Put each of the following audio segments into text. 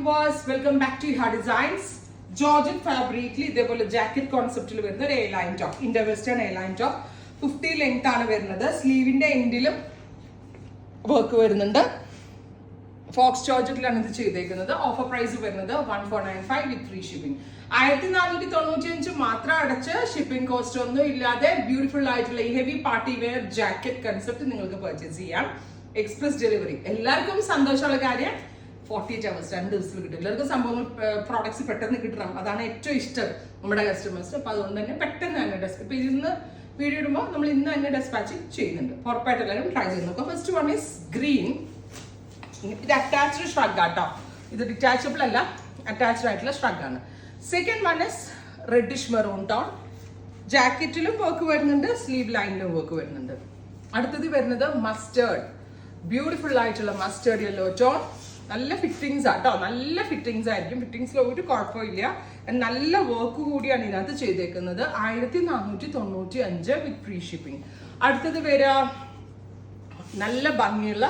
viewers, welcome back to Iha Designs. Georgette fabric ഇതേപോലെ jacket കോൺസെപ്റ്റിൽ വരുന്ന ഒരു A line top, Inter western A line top. 50 length ആണ് വരുന്നത്. സ്ലീവിന്റെ എൻഡിലും work വരുന്നുണ്ട്. Fox ജോർജറ്റിലാണ് ഇത് ചെയ്തേക്കുന്നത്. ഓഫർ പ്രൈസ് വരുന്നത് 1495 വിത്ത് ഫ്രീ ഷിപ്പിംഗ്. 1495 മാത്രം അടച്ച് ഷിപ്പിംഗ് കോസ്റ്റ് ഒന്നും ഇല്ലാതെ ബ്യൂട്ടിഫുൾ ആയിട്ടുള്ള ഈ heavy party wear jacket concept നിങ്ങൾക്ക് പർച്ചേസ് ചെയ്യാം. Express delivery. എല്ലാവർക്കും സന്തോഷമുള്ള കാര്യം 48 hours 2 ദിവസത്തിൽ കിട്ടും. എല്ലാവർക്കും സംഭവങ്ങൾ പ്രോഡക്ട്സ് പെട്ടെന്ന് കിട്ടണം, അതാണ് ഏറ്റവും ഇഷ്ടം നമ്മുടെ കസ്റ്റമേഴ്സ്. അപ്പൊ അതുകൊണ്ട് തന്നെ പെട്ടെന്ന് തന്നെ ഇപ്പൊ ഇന്ന് വീഡിയോ ഇടുമ്പോൾ നമ്മൾ ഇന്ന് തന്നെ ഡെസ്പാച്ച് ചെയ്യുന്നുണ്ട്. ഉറപ്പായിട്ട് എല്ലാവരും ട്രൈ ചെയ്ത് നോക്കാം. First one is green. ഇത് അറ്റാച്ച്ഡ് ഷ്രഗ് ആട്ടോ, ഇത് ഡിറ്റാച്ചബിൾ അല്ല, അറ്റാച്ച്ഡ് ആയിട്ടുള്ള ഷ്രഗ് ആണ്. Second one is reddish maroon tone. ജാക്കറ്റിലും വർക്ക് വരുന്നുണ്ട്, സ്ലീവ് ലൈനിലും വർക്ക് വരുന്നുണ്ട്. അടുത്തത് വരുന്നത് മസ്റ്റേർഡ്, ബ്യൂട്ടിഫുൾ ആയിട്ടുള്ള മസ്റ്റേർഡ് യെല്ലോ ടോൺ. നല്ല ഫിറ്റിങ്സ് ആട്ടോ, നല്ല ഫിറ്റിങ്സ് ആയിരിക്കും. ഫിറ്റിങ്സിൽ ഒരു കുഴപ്പമില്ല. നല്ല വർക്ക് കൂടിയാണ് ഇതിനകത്ത് ചെയ്തേക്കുന്നത്. 1495 വിത്ത് ഫ്രീ ഷിപ്പിംഗ്. അടുത്തത് വരിക നല്ല ഭംഗിയുള്ള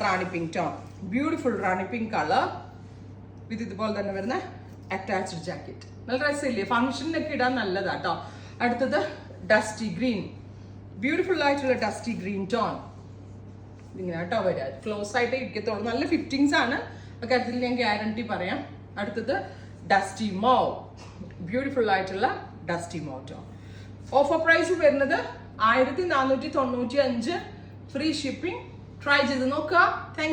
Rani pink tone, beautiful Rani pink colour with ഇതുപോലെ തന്നെ വരുന്ന അറ്റാച്ച്ഡ് ജാക്കറ്റ്. നല്ല രസമില്ലേ, ഫംഗ്ഷനൊക്കെ ഇടാൻ നല്ലതാട്ടോ. അടുത്തത് ഡസ്റ്റി ഗ്രീൻ, ബ്യൂട്ടിഫുൾ ആയിട്ടുള്ള ഡസ്റ്റി ഗ്രീൻ ടോൺ. ഇങ്ങനെ കേട്ടോ വരിക, ക്ലോസ് ആയിട്ട് ഇരിക്കത്തുള്ളൂ. നല്ല ഫിറ്റിങ്സ് ആണ്, കാര്യത്തിൽ ഞാൻ ഗ്യാരണ്ടി പറയാം. അടുത്തത് ഡസ്റ്റി മോവ്, ബ്യൂട്ടിഫുൾ ആയിട്ടുള്ള dusty mauve tone. Offer price വരുന്നത് 1495 ഫ്രീ ഷിപ്പിംഗ്. ട്രൈ ചെയ്ത് നോക്കുക. താങ്ക്